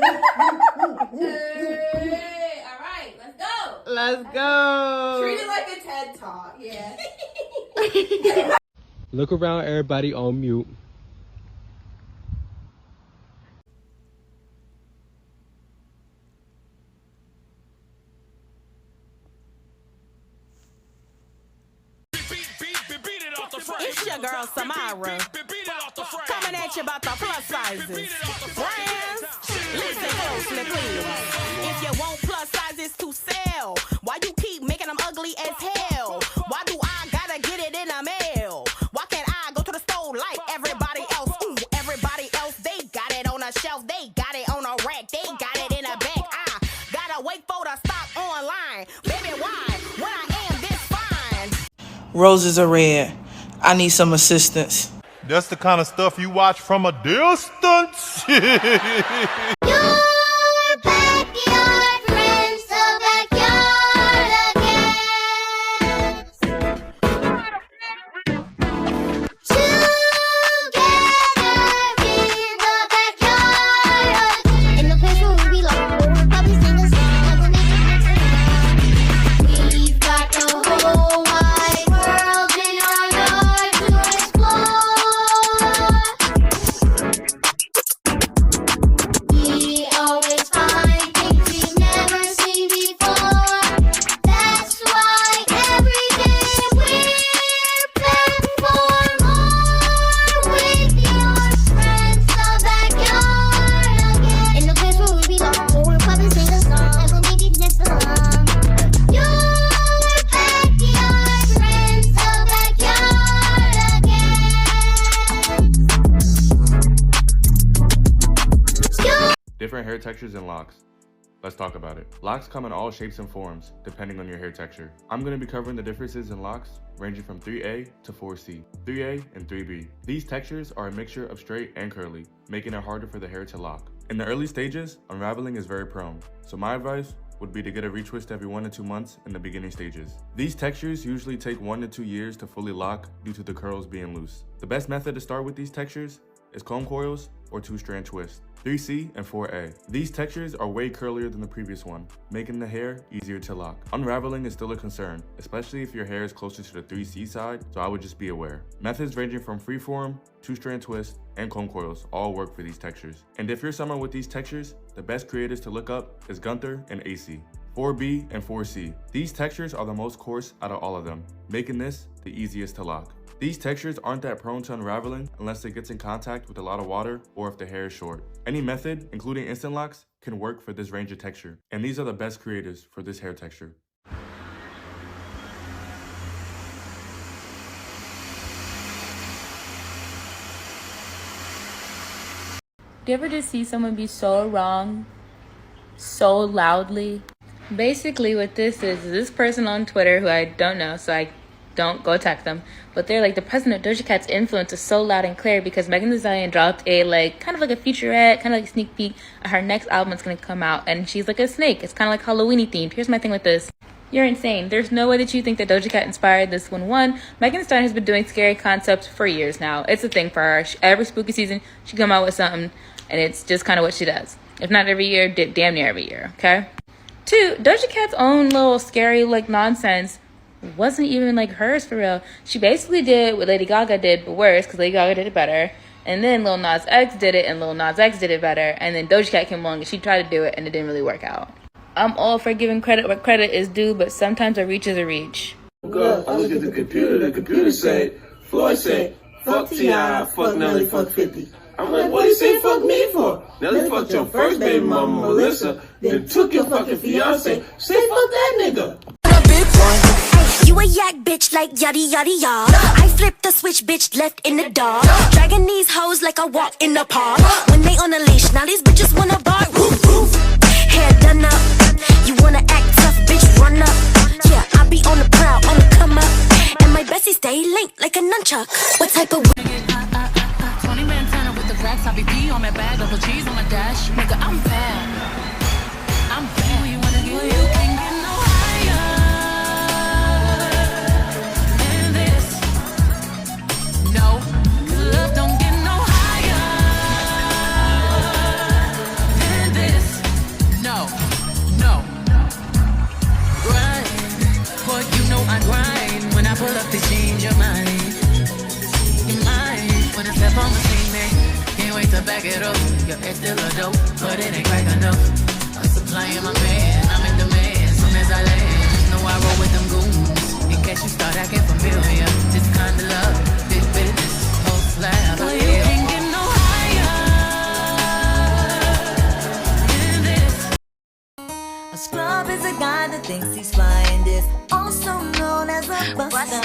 Hey, all right, let's go. Let's go. Treat it like a TED Talk. Yeah. Look around, everybody on mute. It's your girl Samara, coming at you about the plus sizes. Brands, listen closely, please. If you want plus sizes to sell, why you keep making them ugly as hell? Why do I gotta get it in the mail? Why can't I go to the store like everybody else? Ooh, everybody else, they got it on a shelf, they got it on a rack, they got it in a bag. I gotta wait for the stock online. Baby, why? When I am this fine. Roses are red. I need some assistance. That's the kind of stuff you watch from a distance. Different hair textures and locks. Let's talk about it. Locks come in all shapes and forms, depending on your hair texture. I'm going to be covering the differences in locks, ranging from 3A to 4C, 3A and 3B. These textures are a mixture of straight and curly, making it harder for the hair to lock. In the early stages, unraveling is very prone, so my advice would be to get a retwist every 1 to 2 months in the beginning stages. These textures usually take 1 to 2 years to fully lock due to the curls being loose. The best method to start with these textures is comb coils or 2-strand twist, 3C and 4A. These textures are way curlier than the previous one, making the hair easier to lock. Unraveling is still a concern, especially if your hair is closer to the 3C side, so I would just be aware. Methods ranging from freeform, 2-strand twist, and comb coils all work for these textures. And if you're someone with these textures, the best creators to look up is Gunther and AC. 4B and 4C. These textures are the most coarse out of all of them, making this the easiest to lock. These textures aren't that prone to unraveling unless it gets in contact with a lot of water or if the hair is short. Any method, including instant locks, can work for this range of texture, and these are the best creators for this hair texture. Do you ever just see someone be so wrong, so loudly? Basically what this is this person on Twitter who I don't know, so I don't go attack them, but they're like, the president of Doja Cat's influence is so loud and clear because Megan Thee Stallion dropped a kind of like a featurette, kind of like a sneak peek of her next album is going to come out, and she's like a snake. It's kind of like Halloween-y themed. Here's my thing with this. You're insane. There's no way that you think that Doja Cat inspired this one. One, Megan Thee Stallion has been doing scary concepts for years now. It's a thing for her. Every spooky season, she come out with something, and it's just kind of what she does. If not every year, damn near every year, okay? Two, Doja Cat's own little scary nonsense wasn't even hers for real. She basically did what Lady Gaga did, but worse, because Lady Gaga did it better. And then Lil Nas X did it, and Lil Nas X did it better. And then Doja Cat came along, and she tried to do it, and it didn't really work out. I'm all for giving credit where credit is due, but sometimes a reach is a reach. Girl, I look at the computer said, Floyd said, fuck T.I., fuck Nelly, fuck 50. I'm like, what do you say fuck me for? Nelly fucked your first baby mama, Melissa, then took your fucking fiance. Say fuck that nigga. You a yak bitch like yada yada yada. I flip the switch bitch left in the dark. Dragging these hoes like I walk in the park. When they on a leash, now these bitches wanna bark. Roof, roof. Hair done up. You wanna act tough, bitch, run up. Yeah, I be on the prowl, on the come up. And my bestie stay linked like a nunchuck. What type of 20 Montana with the racks, I be pee on my bag, double cheese on my dash. Nigga, I'm bad. I'm bad. Where you wanna get? You can't get no higher than this. No, 'cause love don't get no higher than this. to back it up. Your ex still a dope, but it ain't crack enough. I'm supplying my man, I'm in demand. Soon as I land, know I roll with them goons. In case you start acting familiar, this kind of love, this business, whole slab. But you can't get no higher than this. A scrub is a guy that thinks he's flying this, also known as a buster.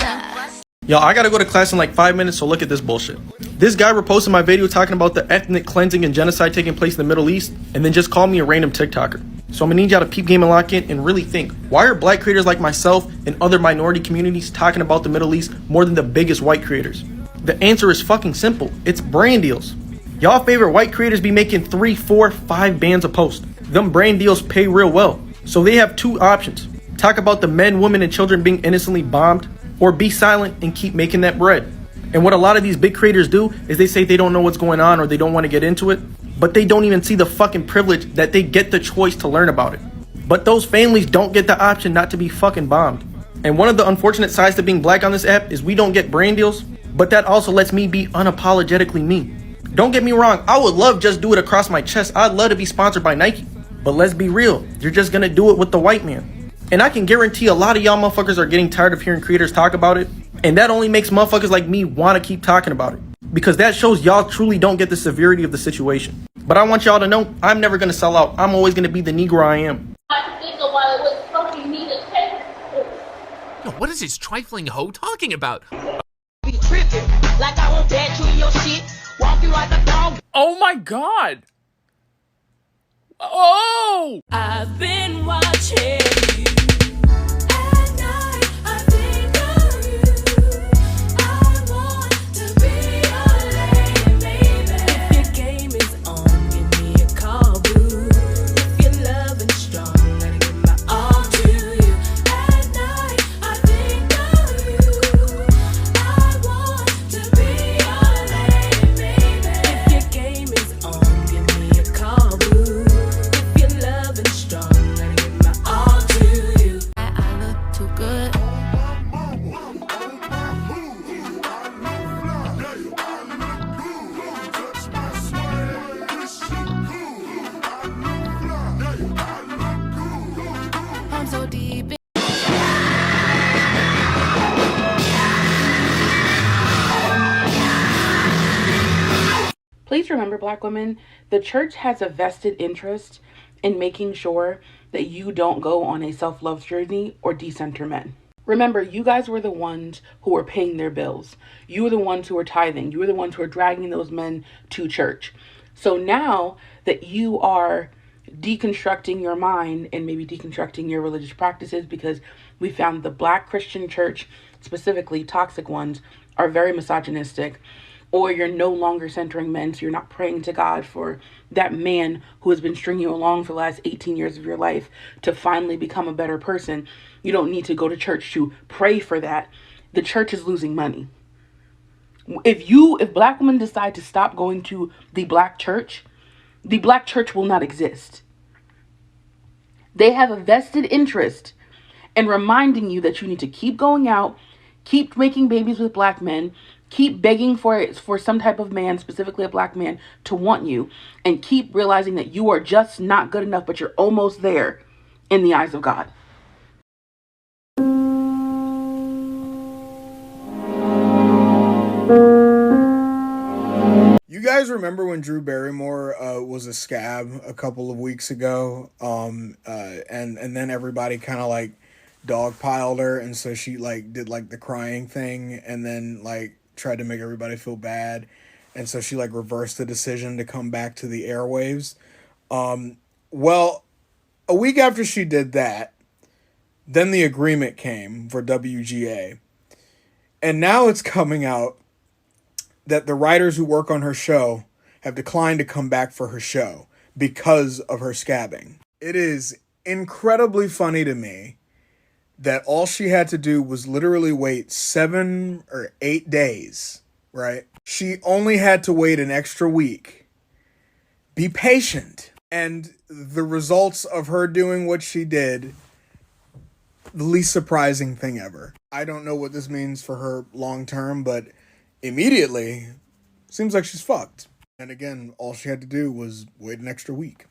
Yo, I gotta go to class in like 5 minutes, so look at this bullshit. This guy reposted my video talking about the ethnic cleansing and genocide taking place in the Middle East, and then just called me a random TikToker. So I'm gonna need y'all to peep game and lock in and really think, why are black creators like myself and other minority communities talking about the Middle East more than the biggest white creators? The answer is fucking simple. It's brand deals. Y'all favorite white creators be making 3, 4, 5 bands a post. Them brand deals pay real well. So they have 2 options. Talk about the men, women, and children being innocently bombed, or be silent and keep making that bread. And what a lot of these big creators do is they say they don't know what's going on or they don't want to get into it, but they don't even see the fucking privilege that they get the choice to learn about it. But those families don't get the option not to be fucking bombed. And one of the unfortunate sides to being black on this app is we don't get brand deals, but that also lets me be unapologetically me. Don't get me wrong, I would love just do it across my chest. I'd love to be sponsored by Nike. But let's be real, you're just gonna do it with the white man. And I can guarantee a lot of y'all motherfuckers are getting tired of hearing creators talk about it. And that only makes motherfuckers like me want to keep talking about it. Because that shows y'all truly don't get the severity of the situation. But I want y'all to know, I'm never going to sell out. I'm always going to be the Negro I am. What is this trifling hoe talking about? Oh my god! Oh! I've been watching you. Please remember, black women, the church has a vested interest in making sure that you don't go on a self-love journey or decenter men. Remember, you guys were the ones who were paying their bills. You were the ones who were tithing. You were the ones who were dragging those men to church. So now that you are deconstructing your mind and maybe deconstructing your religious practices, because we found the black Christian church, specifically toxic ones, are very misogynistic, or you're no longer centering men, so you're not praying to God for that man who has been stringing you along for the last 18 years of your life to finally become a better person. You don't need to go to church to pray for that. The church is losing money. If black women decide to stop going to the black church will not exist. They have a vested interest in reminding you that you need to keep going out, keep making babies with black men, keep begging for some type of man, specifically a black man, to want you, and keep realizing that you are just not good enough, but you're almost there in the eyes of God. You guys remember when Drew Barrymore was a scab a couple of weeks ago? And then everybody kind of like dogpiled her, and so she like did like the crying thing, and then like tried to make everybody feel bad, and so she like reversed the decision to come back to the airwaves. Well, a week after she did that, then the agreement came for WGA, and now it's coming out that the writers who work on her show have declined to come back for her show because of her scabbing. It is incredibly funny to me that all she had to do was literally wait 7 or 8 days, right? She only had to wait an extra week. Be patient. And the results of her doing what she did, the least surprising thing ever. I don't know what this means for her long term, but immediately, seems like she's fucked. And again, all she had to do was wait an extra week.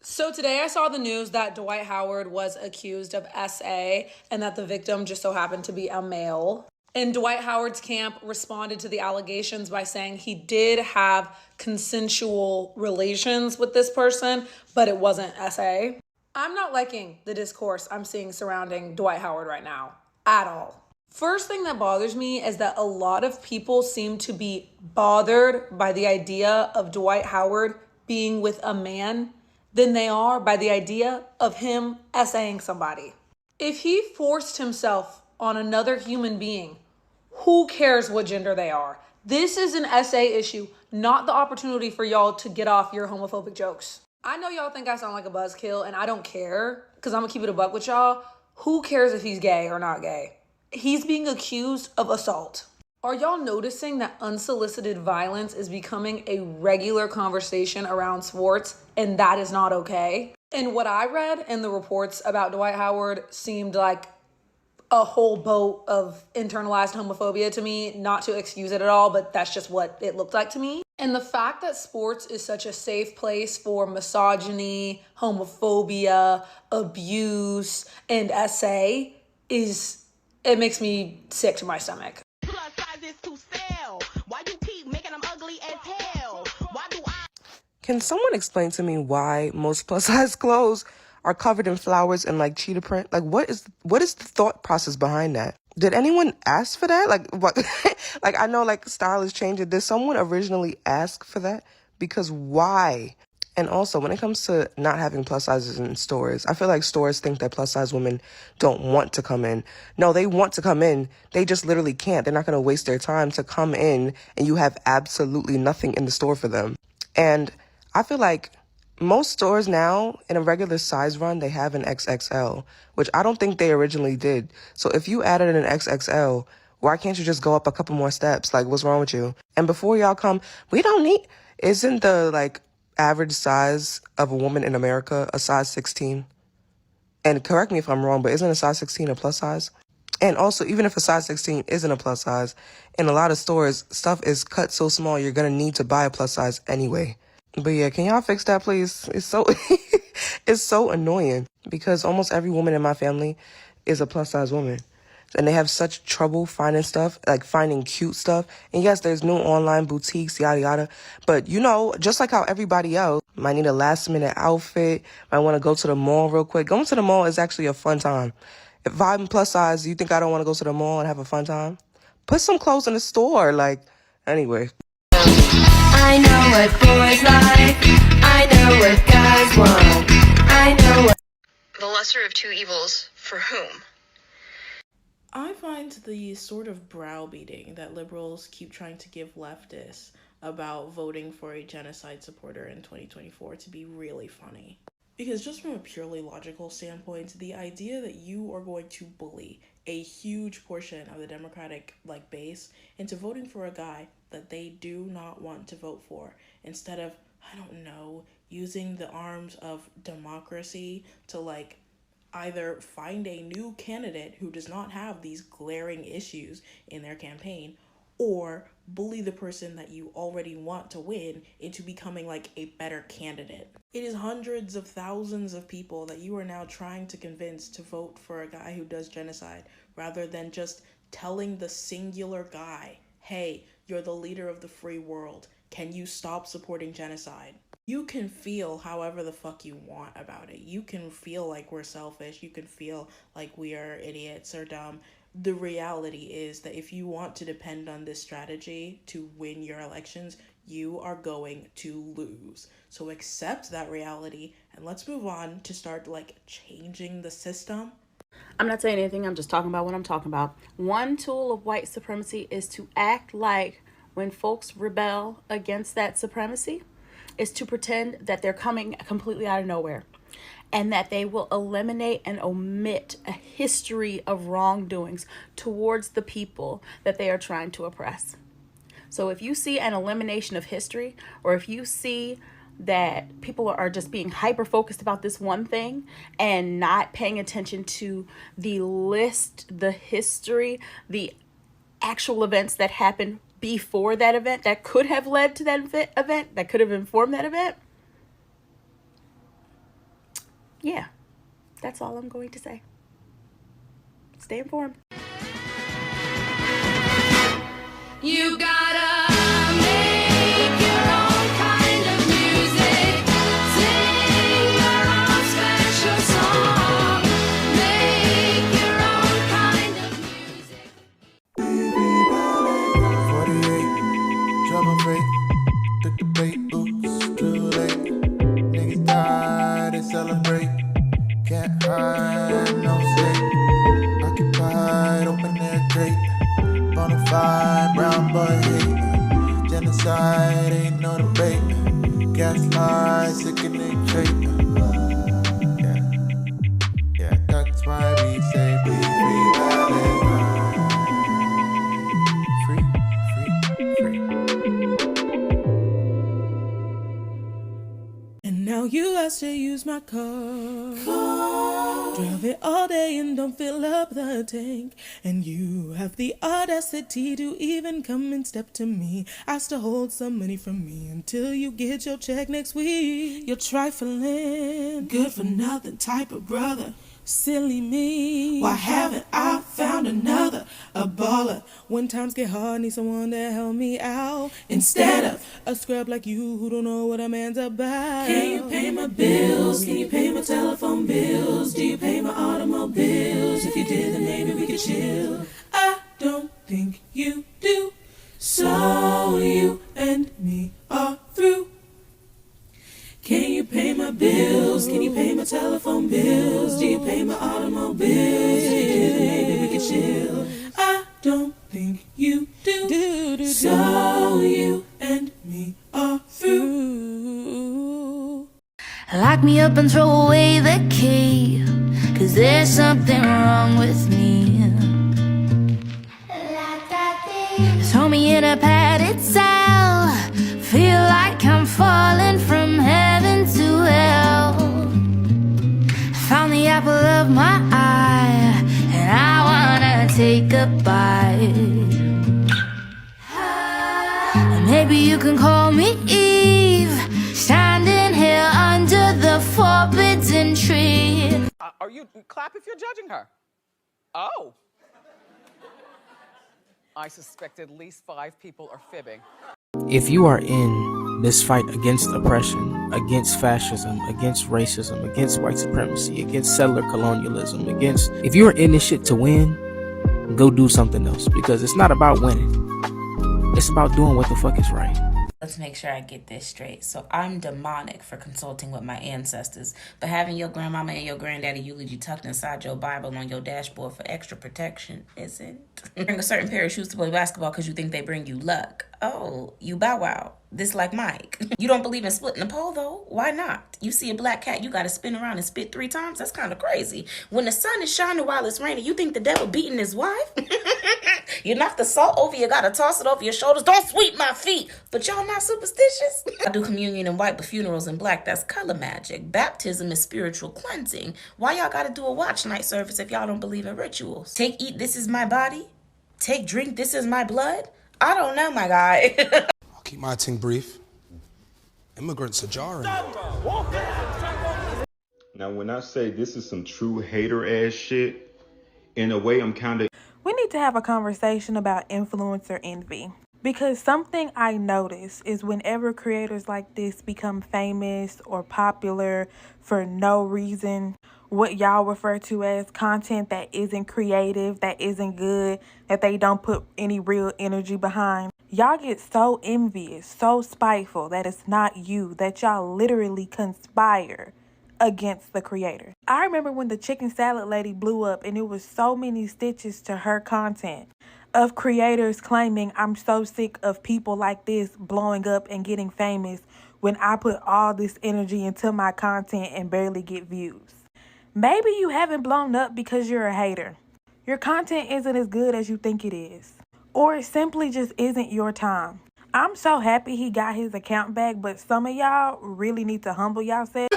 So today I saw the news that Dwight Howard was accused of SA and that the victim just so happened to be a male. And Dwight Howard's camp responded to the allegations by saying he did have consensual relations with this person, but it wasn't SA. I'm not liking the discourse I'm seeing surrounding Dwight Howard right now, at all. First thing that bothers me is that a lot of people seem to be bothered by the idea of Dwight Howard being with a man than they are by the idea of him SAing somebody. If he forced himself on another human being, who cares what gender they are? This is an SA issue, not the opportunity for y'all to get off your homophobic jokes. I know y'all think I sound like a buzzkill, and I don't care, because I'm gonna keep it a buck with y'all. Who cares if he's gay or not gay? He's being accused of assault. Are y'all noticing that unsolicited violence is becoming a regular conversation around sports, and that is not okay? And what I read in the reports about Dwight Howard seemed like a whole boat of internalized homophobia to me, not to excuse it at all, but that's just what it looked like to me. And the fact that sports is such a safe place for misogyny, homophobia, abuse, and SA it makes me sick to my stomach. Can someone explain to me why most plus size clothes are covered in flowers and like cheetah print? Like what is the thought process behind that? Did anyone ask for that? Like what? Like I know like style is changing. Did someone originally ask for that? Because why? And also when it comes to not having plus sizes in stores, I feel like stores think that plus size women don't want to come in. No, they want to come in. They just literally can't. They're not going to waste their time to come in and you have absolutely nothing in the store for them. And I feel like most stores now in a regular size run, they have an XXL, which I don't think they originally did. So if you added an XXL, why can't you just go up a couple more steps? Like, what's wrong with you? And before y'all come, isn't the like average size of a woman in America a size 16? And correct me if I'm wrong, but isn't a size 16 a plus size? And also, even if a size 16 isn't a plus size, in a lot of stores, stuff is cut so small, you're going to need to buy a plus size anyway. But yeah, can y'all fix that, please? It's so it's so annoying because almost every woman in my family is a plus size woman. And they have such trouble finding stuff, like finding cute stuff. And yes, there's new online boutiques, yada, yada. But, you know, just like how everybody else might need a last minute outfit, might want to go to the mall real quick. Going to the mall is actually a fun time. If I'm plus size, you think I don't want to go to the mall and have a fun time? Put some clothes in the store. Like, anyway. I know what boys like. I know what guys want. I know what. The lesser of two evils for whom? I find the sort of browbeating that liberals keep trying to give leftists about voting for a genocide supporter in 2024 to be really funny. Because just from a purely logical standpoint, the idea that you are going to bully a huge portion of the Democratic base into voting for a guy that they do not want to vote for, instead of, I don't know, using the arms of democracy to either find a new candidate who does not have these glaring issues in their campaign, or bully the person that you already want to win into becoming a better candidate. It is hundreds of thousands of people that you are now trying to convince to vote for a guy who does genocide, rather than just telling the singular guy, hey, you're the leader of the free world. Can you stop supporting genocide? You can feel however the fuck you want about it. You can feel like we're selfish. You can feel like we are idiots or dumb. The reality is that if you want to depend on this strategy to win your elections, you are going to lose. So accept that reality and let's move on to start changing the system. I'm not saying anything. I'm just talking about what I'm talking about. One tool of white supremacy is to act like when folks rebel against that supremacy, is to pretend that they're coming completely out of nowhere and that they will eliminate and omit a history of wrongdoings towards the people that they are trying to oppress. So if you see an elimination of history, or if you see that people are just being hyper focused about this one thing and not paying attention to the list, the history, the actual events that happened before that event that could have led to that event, that could have informed that event, yeah, that's all I'm going to say. Stay informed. You gotta make your own kind of music. Sing your own special song. Make your own kind of music. 48, trouble freight, took the bait, oops, too late. Niggas die, they celebrate. Can't hide, no state. Occupied, open air crate. Bonafide, brown boy hate. Genocide, ain't no debate. Gaslight, sickening trait. Yeah, that's why we say be free, And now you ask to use my car. Drive it all day and don't fill up the tank. And you have the audacity to even come and step to me. Ask to hold some money from me until you get your check next week. You're trifling, good for nothing type of brother. Silly me, why haven't I found another? A baller. When times get hard, need someone to help me out. Instead of a scrub like you who don't know what a man's about. Can you pay my bills? Can you pay my telephone bills? Do you pay my automobiles? If you did, then maybe we could chill. I don't think you do. So you and me are through. Can you pay my bills? Can you pay my telephone bills? Do you pay my automobiles? If you did, then maybe we could chill. I don't think you do. So you and me are through. Lock me up and throw away the key, 'cause there's something wrong with me. Throw me in a padded cell. Feel like I'm falling from heaven to hell. Found the apple of my eye, and I wanna take a bite. Maybe you can call me Eve, standing here under the forbidden tree. Are you clap if you're judging her? Oh. I suspect at least 5 people are fibbing. If you are in this fight against oppression, against fascism, against racism, against white supremacy, against settler colonialism, if you are in this shit to win, go do something else, because it's not about winning. It's about doing what the fuck is right. Let's make sure I get this straight. So I'm demonic for consulting with my ancestors, but having your grandmama and your granddaddy eulogy tucked inside your Bible on your dashboard for extra protection isn't. Bring a certain pair of shoes to play basketball because you think they bring you luck. Oh, you Bow Wow. This like Mike. You don't believe in splitting a pole though? Why not? You see a black cat, you gotta spin around and spit 3 times? That's kind of crazy. When the sun is shining while it's raining, you think the devil beating his wife? You knock the salt over, you gotta toss it over your shoulders. Don't sweep my feet. But y'all not superstitious? I do communion in white, but funerals in black. That's color magic. Baptism is spiritual cleansing. Why y'all gotta do a watch night service if y'all don't believe in rituals? Take, eat, this is my body. Take, drink, this is my blood. I don't know, my guy. I'll keep my thing brief. Immigrants are jarring. Now, when I say this is some true hater ass shit, in a way I'm kind of... We need to have a conversation about influencer envy. Because something I notice is whenever creators like this become famous or popular for no reason, what y'all refer to as content that isn't creative, that isn't good, that they don't put any real energy behind, y'all get so envious, so spiteful that it's not you, that y'all literally conspire against the creator. I remember when the chicken salad lady blew up and it was so many stitches to her content of creators claiming I'm so sick of people like this blowing up and getting famous when I put all this energy into my content and barely get views. Maybe you haven't blown up because you're a hater. Your content isn't as good as you think it is. Or it simply just isn't your time. I'm so happy he got his account back, but some of y'all really need to humble yourselves.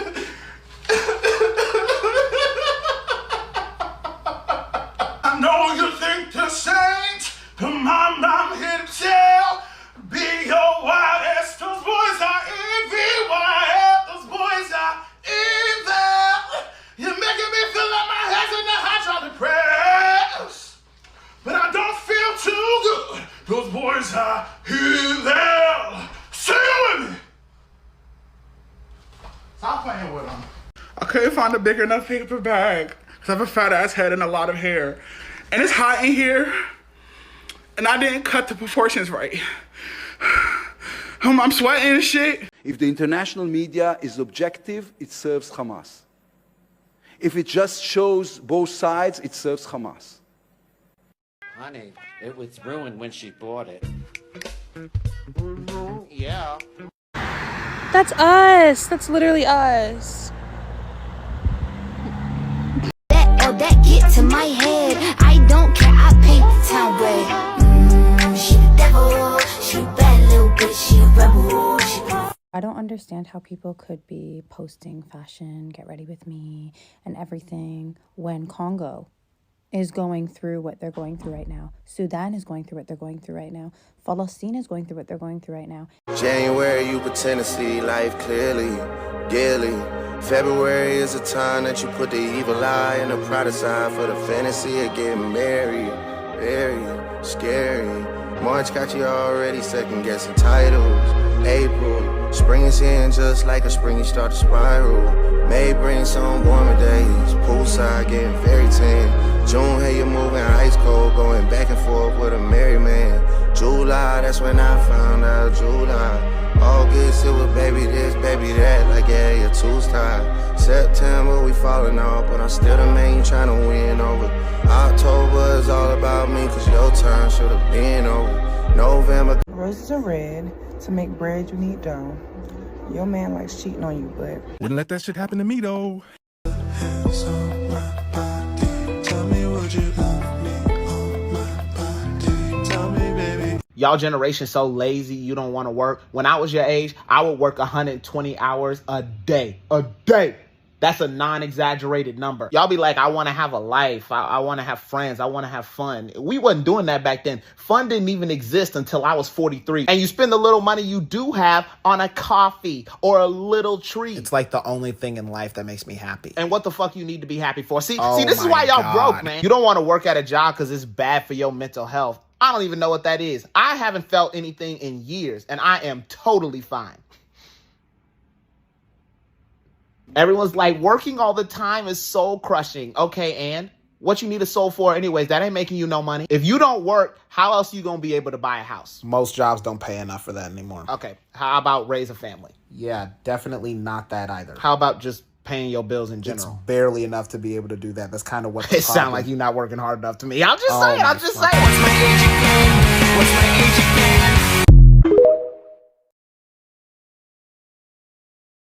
I know you think the saints, but I'm here to tell. Be your wildest, those boys are EVY, those boys are evil. You're making me feel like my head's in the hydraulic press, but I don't feel too good. Those boys are evil. Sing it with me. Stop playing with them. I couldn't find a big enough paper bag because I have a fat ass head and a lot of hair. And it's hot in here, and I didn't cut the proportions right. I'm sweating and shit. If the international media is objective, it serves Hamas. If it just shows both sides, it serves Hamas. Honey, it was ruined when she bought it. Yeah. That's us. That's literally us. That get to my head. I don't care, I paint the town red. She the devil, she a bad little bitch, she a rebel. I don't understand how people could be posting fashion, get ready with me, and everything when Congo is going through what they're going through right now. Sudan is going through what they're going through right now. Palestine is going through what they're going through right now. January, you pretend to see life clearly, dearly. February is a time that you put the evil eye and the pride aside for the fantasy of getting married. Very scary. March got you already second guessing titles. April, spring is here and just like a spring you start to spiral. May bring some warmer days. Poolside getting very tan. June, hey, you're moving ice cold, going back and forth with a merry man. July, that's when I found out. July. August, it was baby this, baby that, like yeah, your two's tied. September, we falling off, but I'm still the man you tryna win over. October is all about me, cause your turn should've been over. November. Roses are red. To make bread, you need dough. Your man likes cheating on you, but wouldn't let that shit happen to me, though. Y'all generation so lazy, you don't want to work. When I was your age, I would work 120 hours a day. A day. That's a non-exaggerated number. Y'all be like, I want to have a life. I want to have friends. I want to have fun. We wasn't doing that back then. Fun didn't even exist until I was 43. And you spend the little money you do have on a coffee or a little treat. It's like the only thing in life that makes me happy. And what the fuck you need to be happy for? See, this is why y'all broke, man. You don't want to work at a job because it's bad for your mental health. I don't even know what that is. I haven't felt anything in years, and I am totally fine. Everyone's like, working all the time is soul crushing. Okay, and what you need a soul for anyways? That ain't making you no money. If you don't work, how else you gonna be able to buy a house? Most jobs don't pay enough for that anymore. Okay, how about raise a family? Yeah, definitely not that either. How about just paying your bills in general? It's barely enough to be able to do that. That's kind of what it sounds like you're not working hard enough to me. I'm just saying. What's my age again?